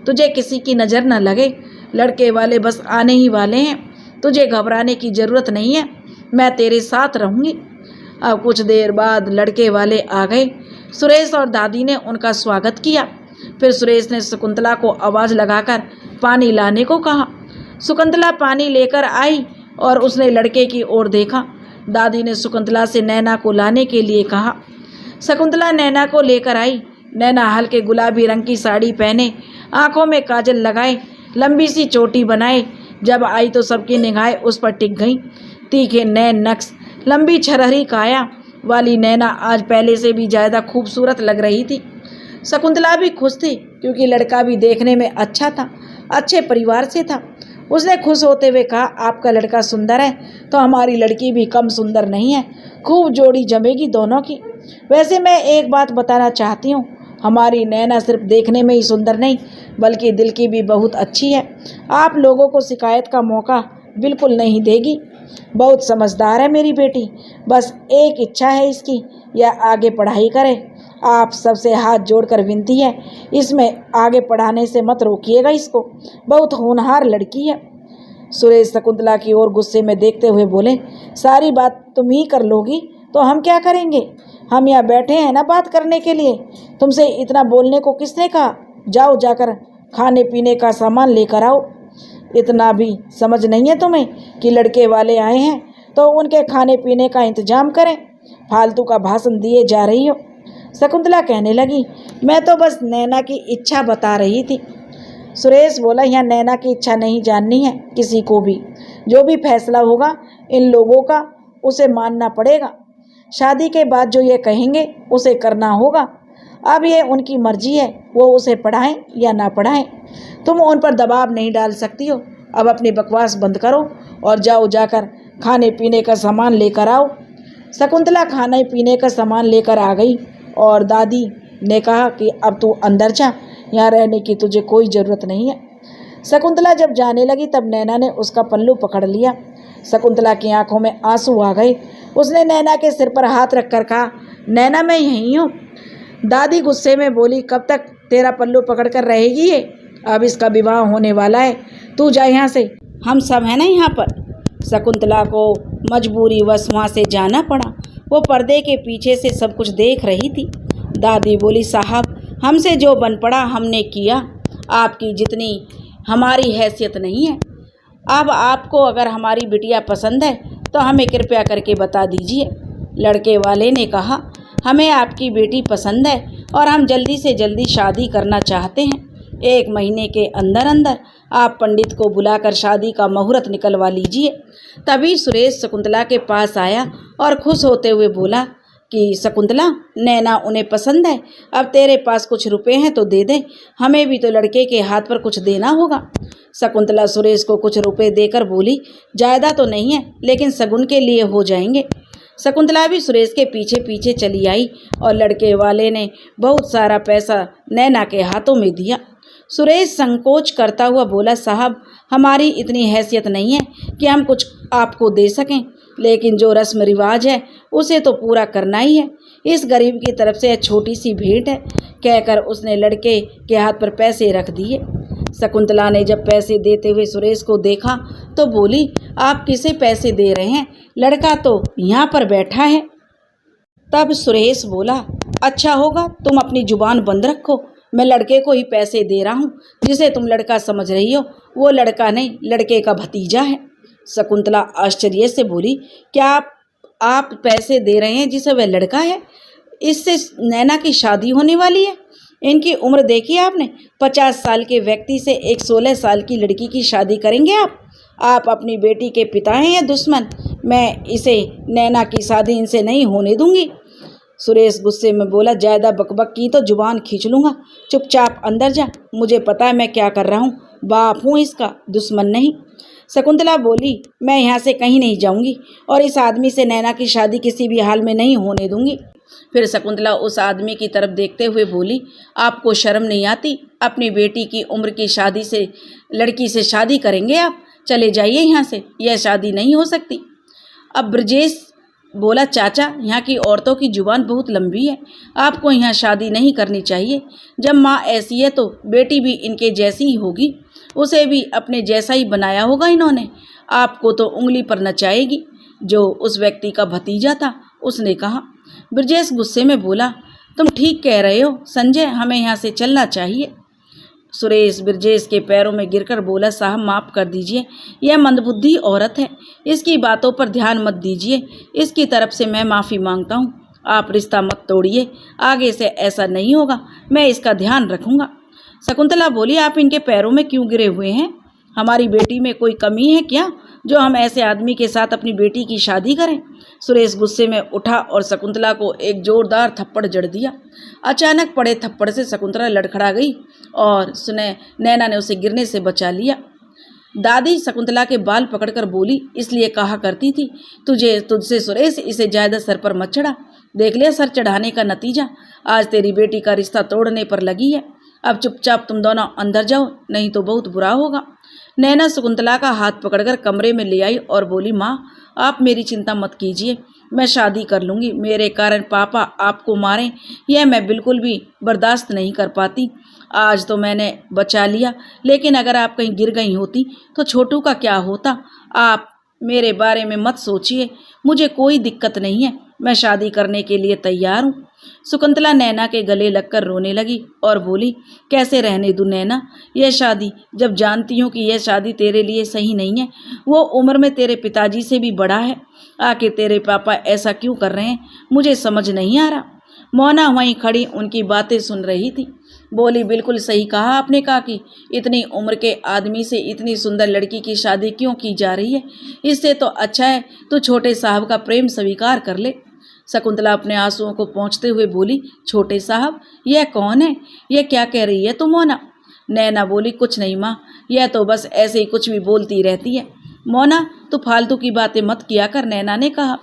तुझे किसी की नज़र न लगे, लड़के वाले बस आने ही वाले हैं, तुझे घबराने की ज़रूरत नहीं है, मैं तेरे साथ रहूँगी। अब कुछ देर बाद लड़के वाले आ गए। सुरेश और दादी ने उनका स्वागत किया। फिर सुरेश ने शकुंतला को आवाज़ लगाकर पानी लाने को कहा। शकुंतला पानी लेकर आई और उसने लड़के की ओर देखा। दादी ने शकुंतला से नैना को लाने के लिए कहा। शकुंतला नैना को लेकर आई। नैना हल्के गुलाबी रंग की साड़ी पहने, आंखों में काजल लगाए, लंबी सी चोटी बनाए जब आई तो सबकी निगाहें उस पर टिक गईं। तीखे नैन नक्श, लंबी छरहरी काया वाली नैना आज पहले से भी ज़्यादा खूबसूरत लग रही थी। शकुंतला भी खुश थी क्योंकि लड़का भी देखने में अच्छा था, अच्छे परिवार से था। उसने खुश होते हुए कहा, आपका लड़का सुंदर है तो हमारी लड़की भी कम सुंदर नहीं है, खूब जोड़ी जमेगी दोनों की। वैसे मैं एक बात बताना चाहती हूँ, हमारी नैना सिर्फ देखने में ही सुंदर नहीं बल्कि दिल की भी बहुत अच्छी है। आप लोगों को शिकायत का मौका बिल्कुल नहीं देगी। बहुत समझदार है मेरी बेटी, बस एक इच्छा है इसकी, यह आगे पढ़ाई करे। आप सबसे हाथ जोड़कर विनती है, इसमें आगे पढ़ाने से मत रोकिएगा इसको, बहुत होनहार लड़की है। सुरेश शकुंतला की ओर गुस्से में देखते हुए बोले, सारी बात तुम ही कर लोगी तो हम क्या करेंगे? हम यहाँ बैठे हैं ना बात करने के लिए। तुमसे इतना बोलने को किसने कहा? जाओ जाकर खाने पीने का सामान लेकर आओ। इतना भी समझ नहीं है तुम्हें कि लड़के वाले आए हैं तो उनके खाने पीने का इंतजाम करें? फालतू का भाषण दिए जा रही हो। शकुंतला कहने लगी, मैं तो बस नैना की इच्छा बता रही थी। सुरेश बोला, यहाँ नैना की इच्छा नहीं जाननी है किसी को भी। जो भी फैसला होगा इन लोगों का उसे मानना पड़ेगा। शादी के बाद जो ये कहेंगे उसे करना होगा। अब ये उनकी मर्जी है, वो उसे पढ़ाएं या ना पढ़ाएं। तुम उन पर दबाव नहीं डाल सकती हो। अब अपनी बकवास बंद करो और जाकर खाने पीने का सामान लेकर आओ। शकुंतला खाने पीने का सामान लेकर आ गई और दादी ने कहा कि अब तू अंदर जा, यहाँ रहने की तुझे कोई ज़रूरत नहीं है। शकुंतला जब जाने लगी तब नैना ने उसका पल्लू पकड़ लिया। शकुंतला की आंखों में आंसू आ गए। उसने नैना के सिर पर हाथ रखकर कहा, नैना मैं यहीं हूँ। दादी गुस्से में बोली, कब तक तेरा पल्लू पकड़ कर रहेगी ये? अब इसका विवाह होने वाला है, तू जा यहाँ से, हम सब हैं ना यहाँ पर। शकुंतला को मजबूरीवश वहाँ से जाना पड़ा। वो पर्दे के पीछे से सब कुछ देख रही थी। दादी बोली, साहब हमसे जो बन पड़ा हमने किया, आपकी जितनी हमारी हैसियत नहीं है। अब आपको अगर हमारी बिटिया पसंद है तो हमें कृपया करके बता दीजिए। लड़के वाले ने कहा, हमें आपकी बेटी पसंद है और हम जल्दी से जल्दी शादी करना चाहते हैं। 1 महीने के अंदर अंदर आप पंडित को बुलाकर शादी का मुहूर्त निकलवा लीजिए। तभी सुरेश शकुंतला के पास आया और खुश होते हुए बोला कि शकुंतला, नैना उन्हें पसंद है। अब तेरे पास कुछ रुपए हैं तो दे दे, हमें भी तो लड़के के हाथ पर कुछ देना होगा। शकुंतला सुरेश को कुछ रुपए देकर बोली, ज़्यादा तो नहीं है लेकिन शगुन के लिए हो जाएंगे। शकुंतला भी सुरेश के पीछे पीछे चली आई और लड़के वाले ने बहुत सारा पैसा नैना के हाथों में दिया। सुरेश संकोच करता हुआ बोला, साहब हमारी इतनी हैसियत नहीं है कि हम कुछ आपको दे सकें, लेकिन जो रस्म रिवाज है उसे तो पूरा करना ही है। इस गरीब की तरफ से छोटी सी भेंट है, कहकर उसने लड़के के हाथ पर पैसे रख दिए। शकुंतला ने जब पैसे देते हुए सुरेश को देखा तो बोली, आप किसे पैसे दे रहे हैं? लड़का तो यहाँ पर बैठा है। तब सुरेश बोला, अच्छा होगा तुम अपनी जुबान बंद रखो, मैं लड़के को ही पैसे दे रहा हूँ। जिसे तुम लड़का समझ रही हो वो लड़का नहीं, लड़के का भतीजा है। शकुंतला आश्चर्य से बोली, क्या आप पैसे दे रहे हैं जिसे वह लड़का है? इससे नैना की शादी होने वाली है। इनकी उम्र देखी आपने? 50 साल के व्यक्ति से एक 16 साल की लड़की की शादी करेंगे आप अपनी बेटी के पिता हैं या दुश्मन? मैं इसे नैना की शादी इनसे नहीं होने दूंगी। सुरेश गुस्से में बोला, ज़्यादा बकबक की तो जुबान खींच लूँगा, चुपचाप अंदर जा, मुझे पता है मैं क्या कर रहा हूँ, बाप हूँ इसका, दुश्मन नहीं। शकुंतला बोली, मैं यहाँ से कहीं नहीं जाऊँगी और इस आदमी से नैना की शादी किसी भी हाल में नहीं होने दूँगी। फिर शकुंतला उस आदमी की तरफ देखते हुए बोली, आपको शर्म नहीं आती? अपनी बेटी की उम्र की शादी से लड़की से शादी करेंगे आप? चले जाइए यहाँ से, यह शादी नहीं हो सकती। अब ब्रजेश बोला, चाचा यहाँ की औरतों की जुबान बहुत लंबी है, आपको यहाँ शादी नहीं करनी चाहिए। जब माँ ऐसी है तो बेटी भी इनके जैसी ही होगी, उसे भी अपने जैसा ही बनाया होगा इन्होंने। आपको तो उंगली पर नचाएगी। जो उस व्यक्ति का भतीजा था उसने कहा। ब्रजेश गुस्से में बोला, तुम ठीक कह रहे हो संजय, हमें यहाँ से चलना चाहिए। सुरेश ब्रजेश के पैरों में गिरकर बोला, साहब माफ़ कर दीजिए, यह मंदबुद्धि औरत है, इसकी बातों पर ध्यान मत दीजिए, इसकी तरफ से मैं माफ़ी मांगता हूँ। आप रिश्ता मत तोड़िए, आगे से ऐसा नहीं होगा, मैं इसका ध्यान रखूंगा। शकुंतला बोली, आप इनके पैरों में क्यों गिरे हुए हैं? हमारी बेटी में कोई कमी है क्या जो हम ऐसे आदमी के साथ अपनी बेटी की शादी करें? सुरेश गुस्से में उठा और शकुंतला को एक जोरदार थप्पड़ जड़ दिया। अचानक पड़े थप्पड़ से शकुंतला लड़खड़ा गई और नैना ने उसे गिरने से बचा लिया। दादी शकुंतला के बाल पकड़कर बोली, इसलिए कहा करती थी तुझसे सुरेश, इसे ज्यादा सर पर मत चढ़ा। देख लिया सर चढ़ाने का नतीजा, आज तेरी बेटी का रिश्ता तोड़ने पर लगी है। अब चुपचाप तुम दोनों अंदर जाओ, नहीं तो बहुत बुरा होगा। नैना शकुंतला का हाथ पकड़कर कमरे में ले आई और बोली, माँ आप मेरी चिंता मत कीजिए, मैं शादी कर लूँगी। मेरे कारण पापा आपको मारें यह मैं बिल्कुल भी बर्दाश्त नहीं कर पाती। आज तो मैंने बचा लिया, लेकिन अगर आप कहीं गिर गई होती तो छोटू का क्या होता? आप मेरे बारे में मत सोचिए, मुझे कोई दिक्कत नहीं है, मैं शादी करने के लिए तैयार हूँ। शकुंतला नैना के गले लगकर रोने लगी और बोली, कैसे रहने दूँ नैना यह शादी, जब जानती हूँ कि यह शादी तेरे लिए सही नहीं है। वो उम्र में तेरे पिताजी से भी बड़ा है, आखिर तेरे पापा ऐसा क्यों कर रहे हैं, मुझे समझ नहीं आ रहा। मोना वहीं खड़ी उनकी बातें सुन रही थी। बोली, बिल्कुल सही कहा आपने, कहा कि इतनी उम्र के आदमी से इतनी सुंदर लड़की की शादी क्यों की जा रही है? इससे तो अच्छा है तो छोटे साहब का प्रेम स्वीकार कर ले। शकुंतला अपने आंसुओं को पोंछते हुए बोली, छोटे साहब यह कौन है? यह क्या कह रही है तुम मोना? नैना बोली, कुछ नहीं माँ, यह तो बस ऐसे ही कुछ भी बोलती रहती है। मोना तू फालतू की बातें मत किया कर, नैना ने कहा।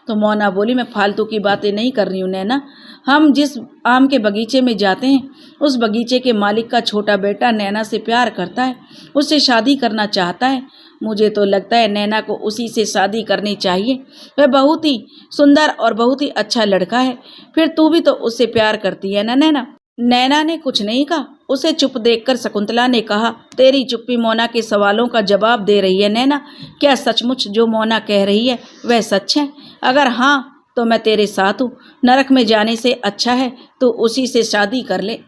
तो मोना बोली, मैं फालतू की बातें नहीं कर रही हूँ नैना, हम जिस आम के बगीचे में जाते हैं उस बगीचे के मालिक का छोटा बेटा नैना से प्यार करता है, उससे शादी करना चाहता है। मुझे तो लगता है नैना को उसी से शादी करनी चाहिए, वह बहुत ही सुंदर और बहुत ही अच्छा लड़का है। फिर तू भी तो उससे प्यार करती है ना नैना? नैना ने कुछ नहीं कहा। उसे चुप देखकर शकुंतला ने कहा, तेरी चुप्पी मोना के सवालों का जवाब दे रही है नैना। क्या सचमुच जो मोना कह रही है वह सच है? अगर हाँ तो मैं तेरे साथ हूँ, नरक में जाने से अच्छा है तो उसी से शादी कर ले।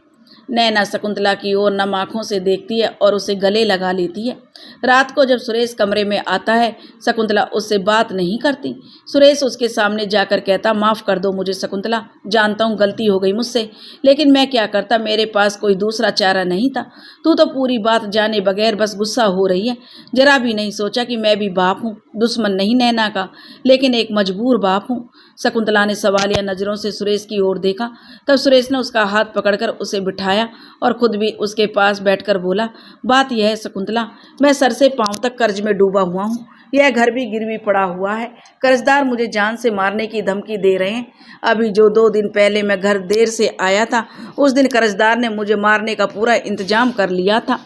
नैना शकुंतला की ओर नम आँखों से देखती है और उसे गले लगा लेती है। रात को जब सुरेश कमरे में आता है, शकुंतला उससे बात नहीं करती। सुरेश उसके सामने जाकर कहता, माफ़ कर दो मुझे शकुंतला, जानता हूँ गलती हो गई मुझसे, लेकिन मैं क्या करता, मेरे पास कोई दूसरा चारा नहीं था। तू तो पूरी बात जाने बगैर बस गुस्सा हो रही है, जरा भी नहीं सोचा कि मैं भी बाप हूँ, दुश्मन नहीं नैना का, लेकिन एक मजबूर बाप हूँ। शकुंतला ने सवालिया नज़रों से सुरेश की ओर देखा। तब सुरेश ने उसका हाथ पकड़कर उसे बिठाया और खुद भी उसके पास बैठकर बोला, बात यह है शकुंतला, मैं सर से पांव तक कर्ज में डूबा हुआ हूँ, यह घर भी गिरवी पड़ा हुआ है। कर्जदार मुझे जान से मारने की धमकी दे रहे हैं। अभी जो 2 दिन पहले मैं घर देर से आया था, उस दिन कर्जदार ने मुझे मारने का पूरा इंतजाम कर लिया था।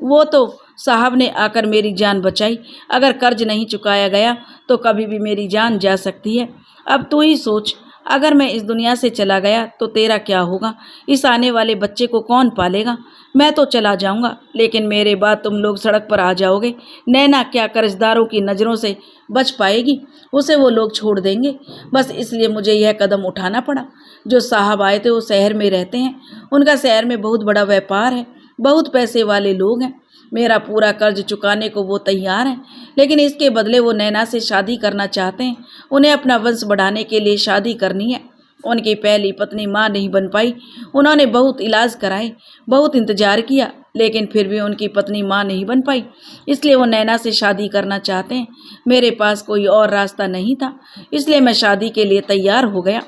वो तो साहब ने आकर मेरी जान बचाई। अगर कर्ज नहीं चुकाया गया तो कभी भी मेरी जान जा सकती है। अब तू ही सोच, अगर मैं इस दुनिया से चला गया तो तेरा क्या होगा? इस आने वाले बच्चे को कौन पालेगा? मैं तो चला जाऊंगा, लेकिन मेरे बाद तुम लोग सड़क पर आ जाओगे। नैना क्या कर्जदारों की नज़रों से बच पाएगी? उसे वो लोग छोड़ देंगे। बस इसलिए मुझे यह कदम उठाना पड़ा। जो साहब आए थे वो शहर में रहते हैं, उनका शहर में बहुत बड़ा व्यापार है, बहुत पैसे वाले लोग हैं। मेरा पूरा कर्ज चुकाने को वो तैयार हैं, लेकिन इसके बदले वो नैना से शादी करना चाहते हैं। उन्हें अपना वंश बढ़ाने के लिए शादी करनी है। उनकी पहली पत्नी माँ नहीं बन पाई, उन्होंने बहुत इलाज कराए, बहुत इंतजार किया, लेकिन फिर भी उनकी पत्नी माँ नहीं बन पाई, इसलिए वो नैना से शादी करना चाहते हैं। मेरे पास कोई और रास्ता नहीं था, इसलिए मैं शादी के लिए तैयार हो गया।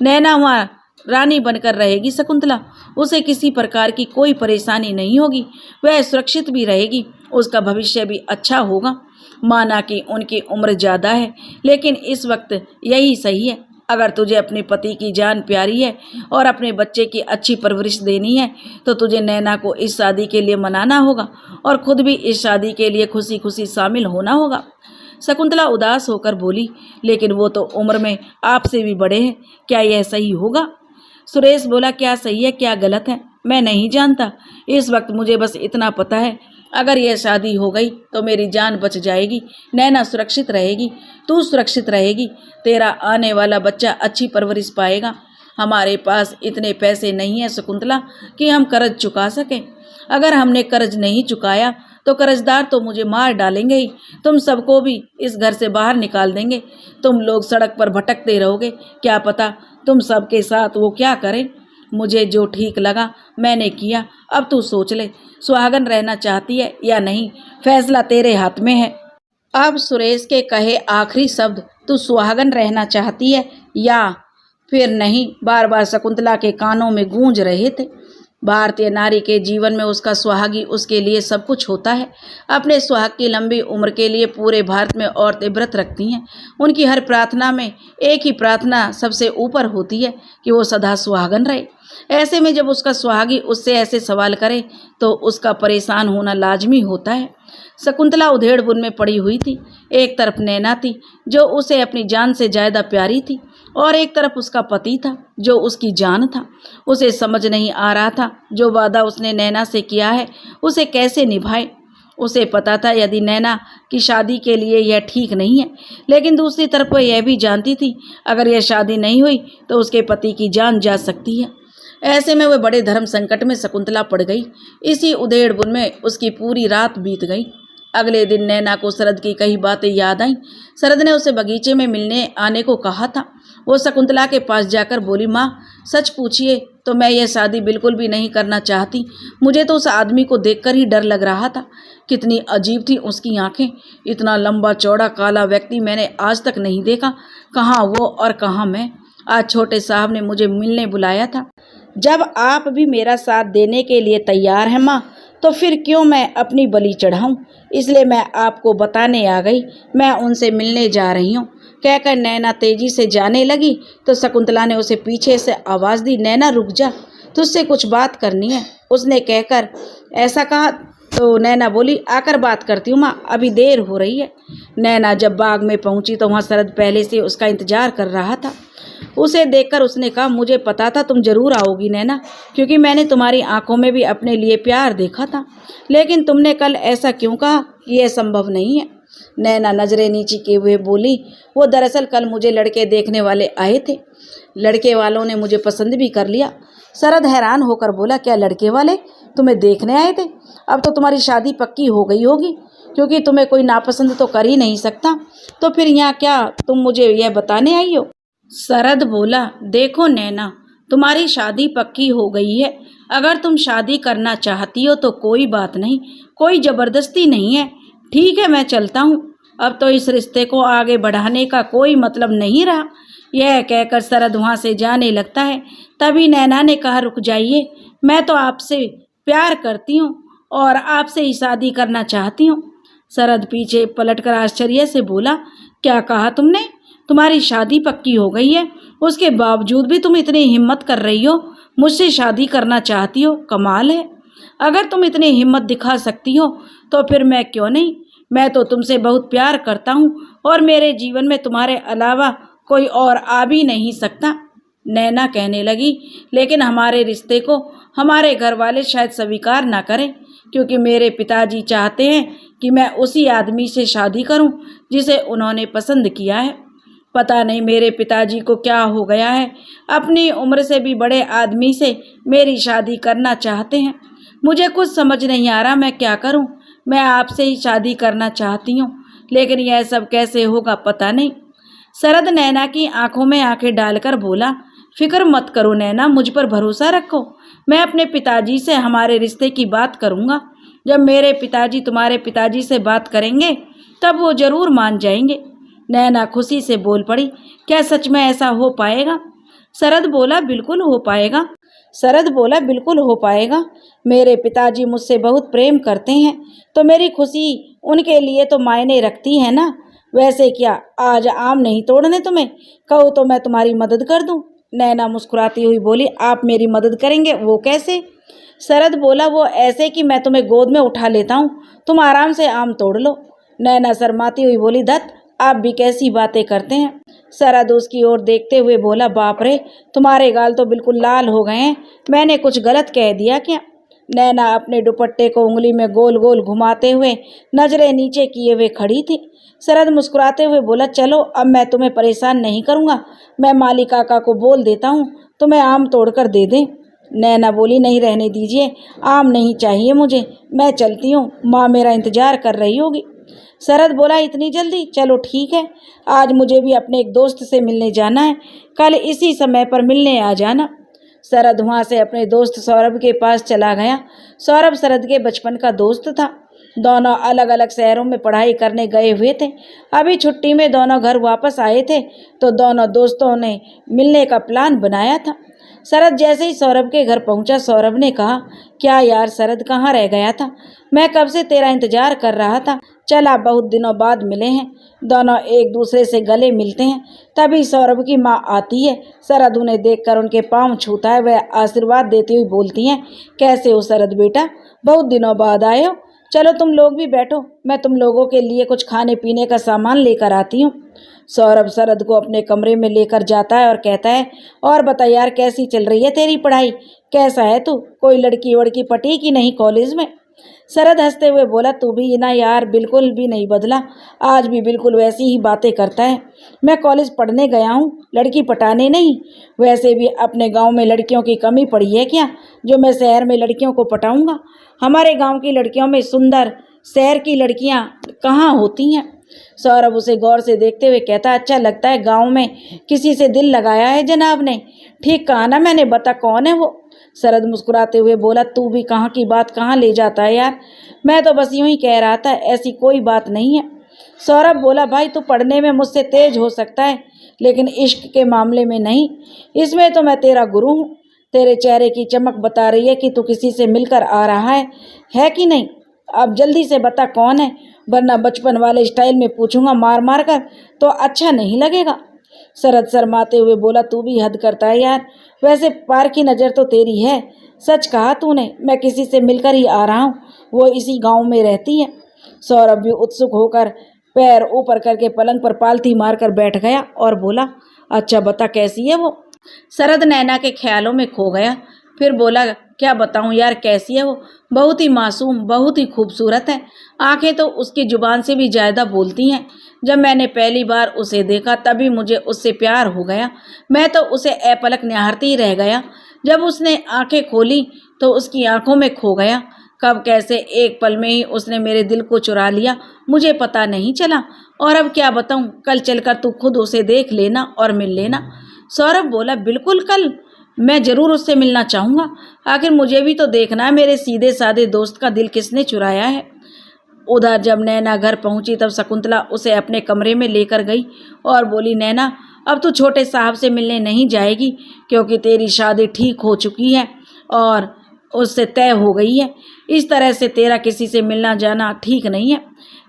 नैना वहाँ रानी बनकर रहेगी शकुंतला, उसे किसी प्रकार की कोई परेशानी नहीं होगी, वह सुरक्षित भी रहेगी, उसका भविष्य भी अच्छा होगा। माना कि उनकी उम्र ज़्यादा है, लेकिन इस वक्त यही सही है। अगर तुझे अपने पति की जान प्यारी है और अपने बच्चे की अच्छी परवरिश देनी है तो तुझे नैना को इस शादी के लिए मनाना होगा और खुद भी इस शादी के लिए खुशी खुशी शामिल होना होगा। शकुंतला उदास होकर बोली, लेकिन वो तो उम्र में आपसे भी बड़े हैं, क्या यह सही होगा? सुरेश बोला, क्या सही है क्या गलत है मैं नहीं जानता। इस वक्त मुझे बस इतना पता है, अगर यह शादी हो गई तो मेरी जान बच जाएगी, नैना सुरक्षित रहेगी, तू सुरक्षित रहेगी, तेरा आने वाला बच्चा अच्छी परवरिश पाएगा। हमारे पास इतने पैसे नहीं हैं शकुंतला कि हम कर्ज चुका सकें। अगर हमने कर्ज नहीं चुकाया तो कर्जदार तो मुझे मार डालेंगे ही, तुम सबको भी इस घर से बाहर निकाल देंगे। तुम लोग सड़क पर भटकते रहोगे, क्या पता तुम सबके साथ वो क्या करें। मुझे जो ठीक लगा मैंने किया, अब तू सोच ले, सुहागन रहना चाहती है या नहीं, फैसला तेरे हाथ में है। अब सुरेश के कहे आखिरी शब्द, तू सुहागन रहना चाहती है या फिर नहीं, बार बार शकुंतला के कानों में गूंज रहे थे। भारतीय नारी के जीवन में उसका सुहागी उसके लिए सब कुछ होता है। अपने सुहाग की लंबी उम्र के लिए पूरे भारत में औरतें व्रत रखती हैं। उनकी हर प्रार्थना में एक ही प्रार्थना सबसे ऊपर होती है कि वो सदा सुहागन रहे। ऐसे में जब उसका सुहागी उससे ऐसे सवाल करे तो उसका परेशान होना लाजमी होता है। शकुंतला उधेड़-बुन में पड़ी हुई थी। एक तरफ नैना थी जो उसे अपनी जान से ज़्यादा प्यारी थी, और एक तरफ उसका पति था जो उसकी जान था। उसे समझ नहीं आ रहा था जो वादा उसने नैना से किया है उसे कैसे निभाए। उसे पता था यदि नैना की शादी के लिए यह ठीक नहीं है, लेकिन दूसरी तरफ वह यह भी जानती थी अगर यह शादी नहीं हुई तो उसके पति की जान जा सकती है। ऐसे में वह बड़े धर्म संकट में शकुंतला पड़ गई। इसी उधेड़-बुन में उसकी पूरी रात बीत गई। अगले दिन नैना को शरद की कई बातें याद आईं। शरद ने उसे बगीचे में मिलने आने को कहा था। वो शकुंतला के पास जाकर बोली, माँ सच पूछिए तो मैं यह शादी बिल्कुल भी नहीं करना चाहती। मुझे तो उस आदमी को देखकर ही डर लग रहा था। कितनी अजीब थी उसकी आंखें। इतना लंबा चौड़ा काला व्यक्ति मैंने आज तक नहीं देखा। कहाँ वो और कहाँ मैं। आज छोटे साहब ने मुझे मिलने बुलाया था। जब आप भी मेरा साथ देने के लिए तैयार हैं माँ, तो फिर क्यों मैं अपनी बलि चढ़ाऊं। इसलिए मैं आपको बताने आ गई, मैं उनसे मिलने जा रही हूँ। कहकर नैना तेजी से जाने लगी तो शकुंतला ने उसे पीछे से आवाज़ दी, नैना रुक जा, तुझसे कुछ बात करनी है। उसने कहकर ऐसा कहा तो नैना बोली, आकर बात करती हूँ माँ, अभी देर हो रही है। नैना जब बाग में पहुंची तो वहाँ शरद पहले से उसका इंतजार कर रहा था। उसे देखकर उसने कहा, मुझे पता था तुम जरूर आओगी नैना, क्योंकि मैंने तुम्हारी आंखों में भी अपने लिए प्यार देखा था। लेकिन तुमने कल ऐसा क्यों कहा कि यह संभव नहीं है। नैना नजरें नीची किए हुए बोली, वो दरअसल कल मुझे लड़के देखने वाले आए थे। लड़के वालों ने मुझे पसंद भी कर लिया। शरद हैरान होकर बोला, क्या लड़के वाले तुम्हें देखने आए थे? अब तो तुम्हारी शादी पक्की हो गई होगी, क्योंकि तुम्हें कोई नापसंद तो कर ही नहीं सकता। तो फिर यहाँ क्या तुम मुझे यह बताने आई हो? शरद बोला, देखो नैना, तुम्हारी शादी पक्की हो गई है। अगर तुम शादी करना चाहती हो तो कोई बात नहीं, कोई ज़बरदस्ती नहीं है। ठीक है, मैं चलता हूँ। अब तो इस रिश्ते को आगे बढ़ाने का कोई मतलब नहीं रहा। यह कहकर शरद वहाँ से जाने लगता है। तभी नैना ने कहा, रुक जाइए, मैं तो आपसे प्यार करती हूँ और आपसे ही शादी करना चाहती हूँ। शरद पीछे पलटकर आश्चर्य से बोला, क्या कहा तुमने? तुम्हारी शादी पक्की हो गई है, उसके बावजूद भी तुम इतनी हिम्मत कर रही हो, मुझसे शादी करना चाहती हो? कमाल है। अगर तुम इतनी हिम्मत दिखा सकती हो तो फिर मैं क्यों नहीं। मैं तो तुमसे बहुत प्यार करता हूँ और मेरे जीवन में तुम्हारे अलावा कोई और आ भी नहीं सकता। नैना कहने लगी, लेकिन हमारे रिश्ते को हमारे घर वाले शायद स्वीकार ना करें, क्योंकि मेरे पिताजी चाहते हैं कि मैं उसी आदमी से शादी करूं जिसे उन्होंने पसंद किया है। पता नहीं मेरे पिताजी को क्या हो गया है, अपनी उम्र से भी बड़े आदमी से मेरी शादी करना चाहते हैं। मुझे कुछ समझ नहीं आ रहा मैं क्या करूं। मैं आपसे ही शादी करना चाहती हूं, लेकिन यह सब कैसे होगा पता नहीं। शरद नैना की आंखों में आंखें डालकर बोला, फिक्र मत करो नैना, मुझ पर भरोसा रखो। मैं अपने पिताजी से हमारे रिश्ते की बात करूंगा। जब मेरे पिताजी तुम्हारे पिताजी से बात करेंगे तब वो जरूर मान जाएंगे। नैना खुशी से बोल पड़ी, क्या सच में ऐसा हो पाएगा? शरद बोला, बिल्कुल हो पाएगा। शरद बोला, बिल्कुल हो पाएगा। मेरे पिताजी मुझसे बहुत प्रेम करते हैं, तो मेरी खुशी उनके लिए तो मायने रखती है ना। वैसे क्या आज आम नहीं तोड़ने तुम्हें? कहो तो मैं तुम्हारी मदद कर दूं। नैना मुस्कुराती हुई बोली, आप मेरी मदद करेंगे? वो कैसे? शरद बोला, वो ऐसे कि मैं तुम्हें गोद में उठा लेता हूँ, तुम आराम से आम तोड़ लो। नैना शर्माती हुई बोली, दत्त आप भी कैसी बातें करते हैं। शरद उसकी ओर देखते हुए बोला, बाप रे, तुम्हारे गाल तो बिल्कुल लाल हो गए हैं। मैंने कुछ गलत कह दिया क्या? नैना अपने दुपट्टे को उंगली में गोल गोल घुमाते हुए नजरें नीचे किए हुए खड़ी थी। शरद मुस्कुराते हुए बोला, चलो अब मैं तुम्हें परेशान नहीं करूँगा। मैं माली काका को बोल देता हूँ तुम्हें आम तोड़कर दे दें। नैना बोली, नहीं रहने दीजिए, आम नहीं चाहिए मुझे, मैं चलती हूँ, माँ मेरा इंतजार कर रही होगी। शरद बोला, इतनी जल्दी? चलो ठीक है, आज मुझे भी अपने एक दोस्त से मिलने जाना है, कल इसी समय पर मिलने आ जाना। शरद वहाँ से अपने दोस्त सौरभ के पास चला गया। सौरभ शरद के बचपन का दोस्त था। दोनों अलग अलग शहरों में पढ़ाई करने गए हुए थे। अभी छुट्टी में दोनों घर वापस आए थे तो दोनों दोस्तों ने मिलने का प्लान बनाया था। शरद जैसे ही सौरभ के घर पहुंचा, सौरभ ने कहा, क्या यार शरद, कहाँ रह गया था? मैं कब से तेरा इंतजार कर रहा था। चला, बहुत दिनों बाद मिले हैं। दोनों एक दूसरे से गले मिलते हैं। तभी सौरभ की माँ आती है। शरद उन्हें देखकर उनके पांव छूता है। वह आशीर्वाद देती हुई बोलती हैं, कैसे हो शरद बेटा, बहुत दिनों बाद आए हो। चलो तुम लोग भी बैठो, मैं तुम लोगों के लिए कुछ खाने पीने का सामान लेकर आती हूँ। सौरभ शरद को अपने कमरे में लेकर जाता है और कहता है, और बता यार, कैसी चल रही है तेरी पढ़ाई? कैसा है तू? कोई लड़की वड़की पटी कि नहीं कॉलेज में? शरद हंसते हुए बोला, तू भी ना यार, बिल्कुल भी नहीं बदला, आज भी बिल्कुल वैसी ही बातें करता है। मैं कॉलेज पढ़ने गया हूँ, लड़की पटाने नहीं। वैसे भी अपने गांव में लड़कियों की कमी पड़ी है क्या, जो मैं शहर में लड़कियों को पटाऊंगा? हमारे गांव की लड़कियों में सुंदर, शहर की लड़कियां कहाँ होती हैं? सौरभ उसे गौर से देखते हुए कहता, अच्छा लगता है गांव में किसी से दिल लगाया है जनाब ने। ठीक कहा ना मैंने, बता कौन है वो? शरद मुस्कुराते हुए बोला, तू भी कहाँ की बात कहाँ ले जाता है यार, मैं तो बस यूं ही कह रहा था, ऐसी कोई बात नहीं है। सौरभ बोला, भाई तू पढ़ने में मुझसे तेज हो सकता है, लेकिन इश्क के मामले में नहीं। इसमें तो मैं तेरा गुरु हूँ। तेरे चेहरे की चमक बता रही है कि तू किसी से मिलकर आ रहा है कि नहीं? अब जल्दी से बता कौन है, वरना बचपन वाले स्टाइल में पूछूंगा मार मार कर, तो अच्छा नहीं लगेगा। शरद शर्माते हुए बोला, तू भी हद करता है यार, वैसे पार की नज़र तो तेरी है। सच कहा तूने, मैं किसी से मिलकर ही आ रहा हूँ, वो इसी गांव में रहती है। सौरभ भी उत्सुक होकर पैर ऊपर करके पलंग पर पालथी मारकर बैठ गया और बोला, अच्छा बता कैसी है वो? शरद नैना के ख्यालों में खो गया। फिर बोला, क्या बताऊं यार, कैसी है वो? बहुत ही मासूम, बहुत ही खूबसूरत है। आंखें तो उसकी जुबान से भी ज़्यादा बोलती हैं। जब मैंने पहली बार उसे देखा तभी मुझे उससे प्यार हो गया। मैं तो उसे अपलक निहारती ही रह गया। जब उसने आंखें खोली तो उसकी आंखों में खो गया। कब कैसे एक पल में ही उसने मेरे दिल को चुरा लिया, मुझे पता नहीं चला। और अब क्या बताऊं, कल चलकर तू खुद उसे देख लेना और मिल लेना। सौरभ बोला, बिल्कुल कल मैं ज़रूर उससे मिलना चाहूँगा। आखिर मुझे भी तो देखना है मेरे सीधे साधे दोस्त का दिल किसने चुराया है। उधर जब नैना घर पहुंची तब शकुंतला उसे अपने कमरे में लेकर गई और बोली, नैना अब तू छोटे साहब से मिलने नहीं जाएगी, क्योंकि तेरी शादी ठीक हो चुकी है और उससे तय हो गई है। इस तरह से तेरा किसी से मिलना जाना ठीक नहीं है।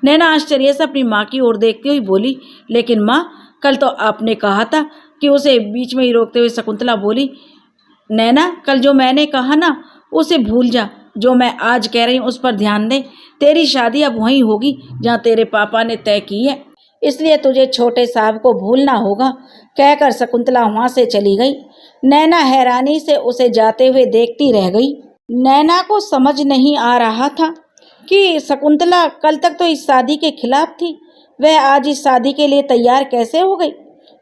नैना आश्चर्य से अपनी माँ की ओर देखती हुई बोली, लेकिन माँ, कल तो आपने कहा था कि उसे बीच में ही रोकते हुए शकुंतला बोली, नैना कल जो मैंने कहा ना, उसे भूल जा। जो मैं आज कह रही हूँ उस पर ध्यान दे। तेरी शादी अब वहीं होगी जहाँ तेरे पापा ने तय की है, इसलिए तुझे छोटे साहब को भूलना होगा। कहकर शकुंतला वहाँ से चली गई। नैना हैरानी से उसे जाते हुए देखती रह गई। नैना को समझ नहीं आ रहा था कि शकुंतला कल तक तो इस शादी के खिलाफ थी, वह आज इस शादी के लिए तैयार कैसे हो गई।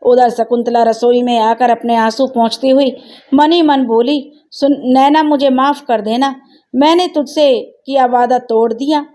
उधर शकुंतला रसोई में आकर अपने आंसू पोंछती हुई मन ही मन बोली, सुन नैना, मुझे माफ़ कर देना, मैंने तुझसे किया वादा तोड़ दिया।